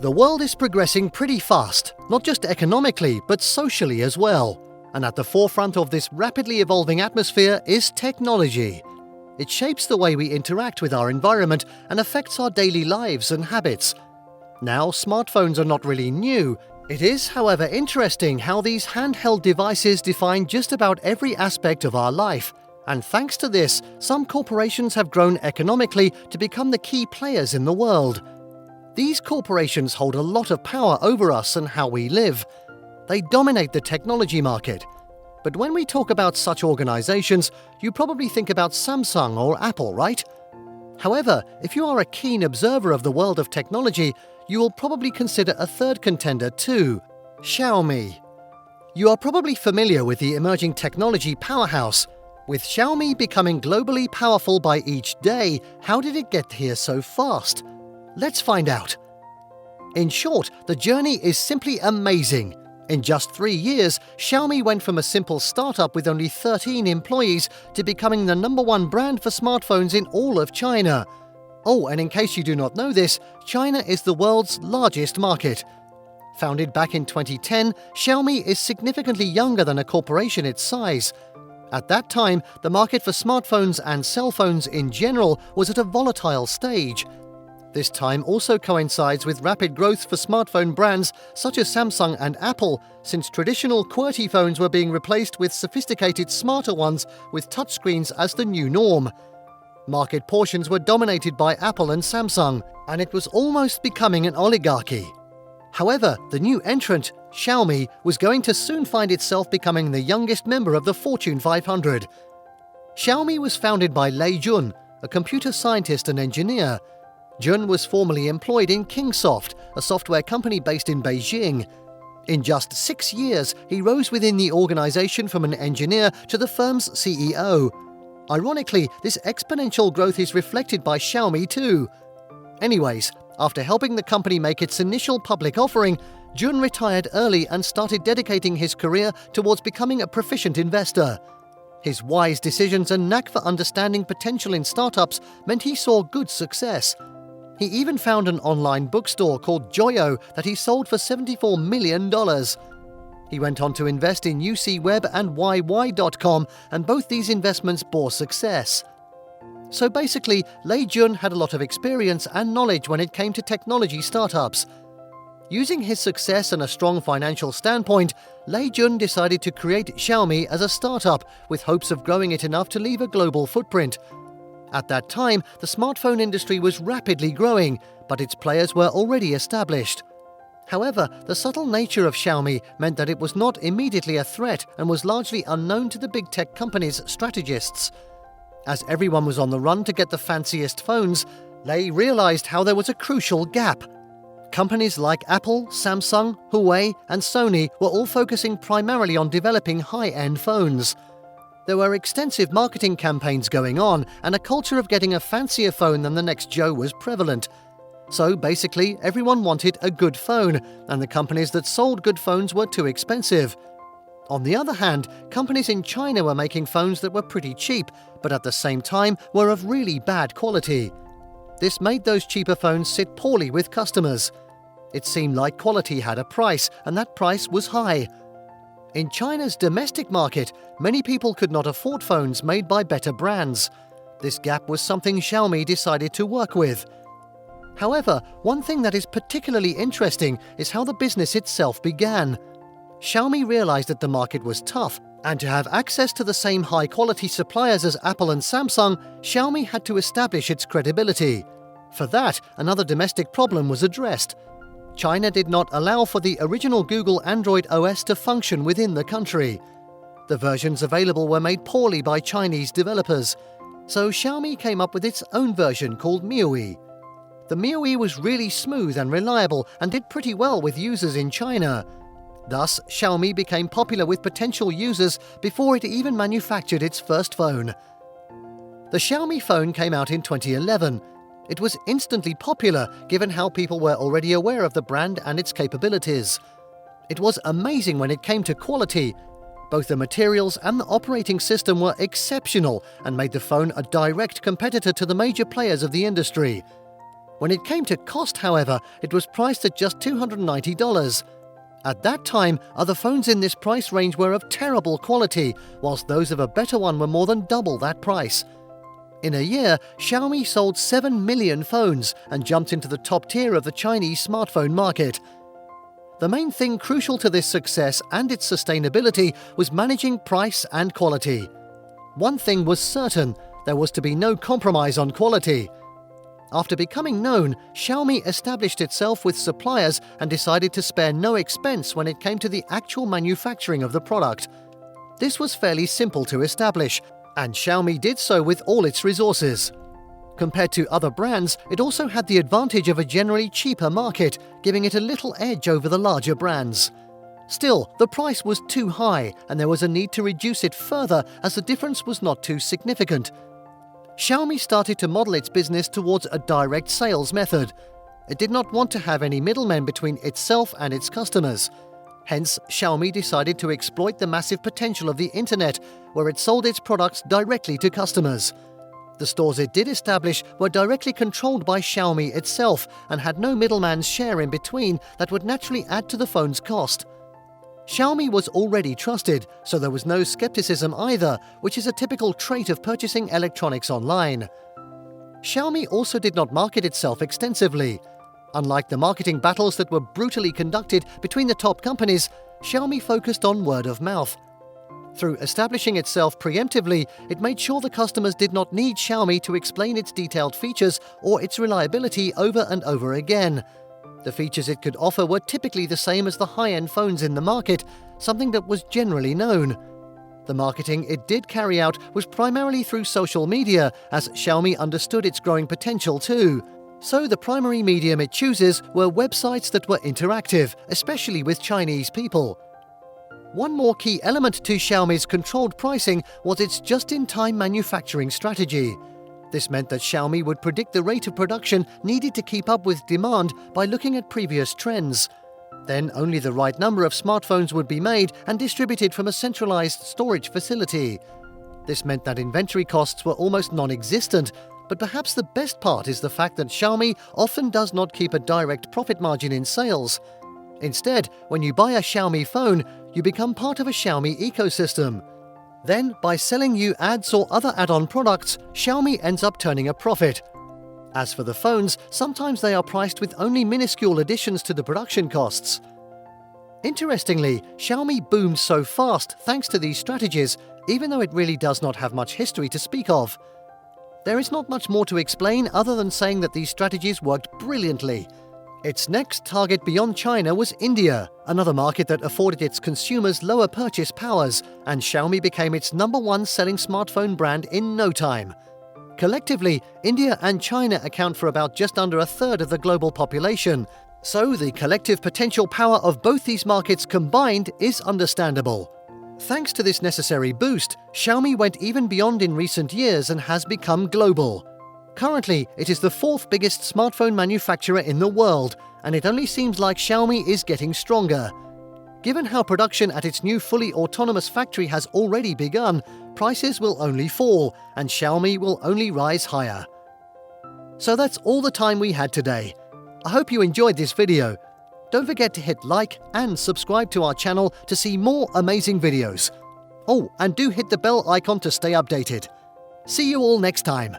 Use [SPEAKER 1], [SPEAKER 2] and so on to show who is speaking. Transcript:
[SPEAKER 1] The world is progressing pretty fast, not just economically, but socially as well. And at the forefront of this rapidly evolving atmosphere is technology. It shapes the way we interact with our environment and affects our daily lives and habits. Now, smartphones are not really new. It is, however, interesting how these handheld devices define just about every aspect of our life. And thanks to this, some corporations have grown economically to become the key players in the world. These corporations hold a lot of power over us and how we live. They dominate the technology market. But when we talk about such organizations, you probably think about Samsung or Apple, right? However, if you are a keen observer of the world of technology, you will probably consider a third contender too: Xiaomi. You are probably familiar with the emerging technology powerhouse. With Xiaomi becoming globally powerful by each day, how did it get here so fast? Let's find out. In short, the journey is simply amazing. In just 3 years, Xiaomi went from a simple startup with only 13 employees to becoming the #1 brand for smartphones in all of China. Oh, and in case you do not know this, China is the world's largest market. Founded back in 2010, Xiaomi is significantly younger than a corporation its size. At that time, the market for smartphones and cell phones in general was at a volatile stage. This time also coincides with rapid growth for smartphone brands such as Samsung and Apple, since traditional QWERTY phones were being replaced with sophisticated smarter ones with touchscreens as the new norm. Market portions were dominated by Apple and Samsung, and it was almost becoming an oligarchy. However, the new entrant, Xiaomi, was going to soon find itself becoming the youngest member of the Fortune 500. Xiaomi was founded by Lei Jun, a computer scientist and engineer. Jun was formerly employed in Kingsoft, a software company based in Beijing. In just 6 years, he rose within the organization from an engineer to the firm's CEO. Ironically, this exponential growth is reflected by Xiaomi too. Anyways, after helping the company make its initial public offering, Jun retired early and started dedicating his career towards becoming a proficient investor. His wise decisions and knack for understanding potential in startups meant he saw good success. He even found an online bookstore called Joyo that he sold for $74 million. He went on to invest in UCWeb and YY.com, and both these investments bore success. So basically, Lei Jun had a lot of experience and knowledge when it came to technology startups. Using his success and a strong financial standpoint, Lei Jun decided to create Xiaomi as a startup with hopes of growing it enough to leave a global footprint. At that time, the smartphone industry was rapidly growing, but its players were already established. However, the subtle nature of Xiaomi meant that it was not immediately a threat and was largely unknown to the big tech companies' strategists. As everyone was on the run to get the fanciest phones, Lei realized how there was a crucial gap. Companies like Apple, Samsung, Huawei, and Sony were all focusing primarily on developing high-end phones. There were extensive marketing campaigns going on, and a culture of getting a fancier phone than the next Joe was prevalent. So basically, everyone wanted a good phone, and the companies that sold good phones were too expensive. On the other hand, companies in China were making phones that were pretty cheap, but at the same time were of really bad quality. This made those cheaper phones sit poorly with customers. It seemed like quality had a price, and that price was high. In China's domestic market, many people could not afford phones made by better brands. This gap was something Xiaomi decided to work with. However, one thing that is particularly interesting is how the business itself began. Xiaomi realized that the market was tough, and to have access to the same high-quality suppliers as Apple and Samsung, Xiaomi had to establish its credibility. For that, another domestic problem was addressed. China did not allow for the original Google Android OS to function within the country. The versions available were made poorly by Chinese developers, so Xiaomi came up with its own version called MIUI. The MIUI was really smooth and reliable and did pretty well with users in China. Thus, Xiaomi became popular with potential users before it even manufactured its first phone. The Xiaomi phone came out in 2011. It was instantly popular given how people were already aware of the brand and its capabilities. It was amazing when it came to quality. Both the materials and the operating system were exceptional and made the phone a direct competitor to the major players of the industry. When it came to cost, however, it was priced at just $290. At that time, other phones in this price range were of terrible quality, whilst those of a better one were more than double that price. In a year, Xiaomi sold 7 million phones and jumped into the top tier of the Chinese smartphone market. The main thing crucial to this success and its sustainability was managing price and quality. One thing was certain: there was to be no compromise on quality. After becoming known, Xiaomi established itself with suppliers and decided to spare no expense when it came to the actual manufacturing of the product. This was fairly simple to establish, and Xiaomi did so with all its resources. Compared to other brands, it also had the advantage of a generally cheaper market, giving it a little edge over the larger brands. Still, the price was too high, and there was a need to reduce it further as the difference was not too significant. Xiaomi started to model its business towards a direct sales method. It did not want to have any middlemen between itself and its customers. Hence, Xiaomi decided to exploit the massive potential of the internet, where it sold its products directly to customers. The stores it did establish were directly controlled by Xiaomi itself and had no middleman's share in between that would naturally add to the phone's cost. Xiaomi was already trusted, so there was no skepticism either, which is a typical trait of purchasing electronics online. Xiaomi also did not market itself extensively. Unlike the marketing battles that were brutally conducted between the top companies, Xiaomi focused on word of mouth. Through establishing itself preemptively, it made sure the customers did not need Xiaomi to explain its detailed features or its reliability over and over again. The features it could offer were typically the same as the high-end phones in the market, something that was generally known. The marketing it did carry out was primarily through social media, as Xiaomi understood its growing potential too. So the primary medium it chooses were websites that were interactive, especially with Chinese people. One more key element to Xiaomi's controlled pricing was its just-in-time manufacturing strategy. This meant that Xiaomi would predict the rate of production needed to keep up with demand by looking at previous trends. Then only the right number of smartphones would be made and distributed from a centralized storage facility. This meant that inventory costs were almost non-existent, but perhaps the best part is the fact that Xiaomi often does not keep a direct profit margin in sales. Instead, when you buy a Xiaomi phone, you become part of a Xiaomi ecosystem. Then, by selling you ads or other add-on products, Xiaomi ends up turning a profit. As for the phones, sometimes they are priced with only minuscule additions to the production costs. Interestingly, Xiaomi boomed so fast thanks to these strategies, even though it really does not have much history to speak of. There is not much more to explain other than saying that these strategies worked brilliantly. Its next target beyond China was India, another market that afforded its consumers lower purchase powers, and Xiaomi became its #1 selling smartphone brand in no time. Collectively, India and China account for about just under a third of the global population, so the collective potential power of both these markets combined is understandable. Thanks to this necessary boost, Xiaomi went even beyond in recent years and has become global. Currently, it is the 4th biggest smartphone manufacturer in the world, and it only seems like Xiaomi is getting stronger. Given how production at its new fully autonomous factory has already begun, prices will only fall, and Xiaomi will only rise higher. So that's all the time we had today. I hope you enjoyed this video. Don't forget to hit like and subscribe to our channel to see more amazing videos. Oh, and do hit the bell icon to stay updated. See you all next time.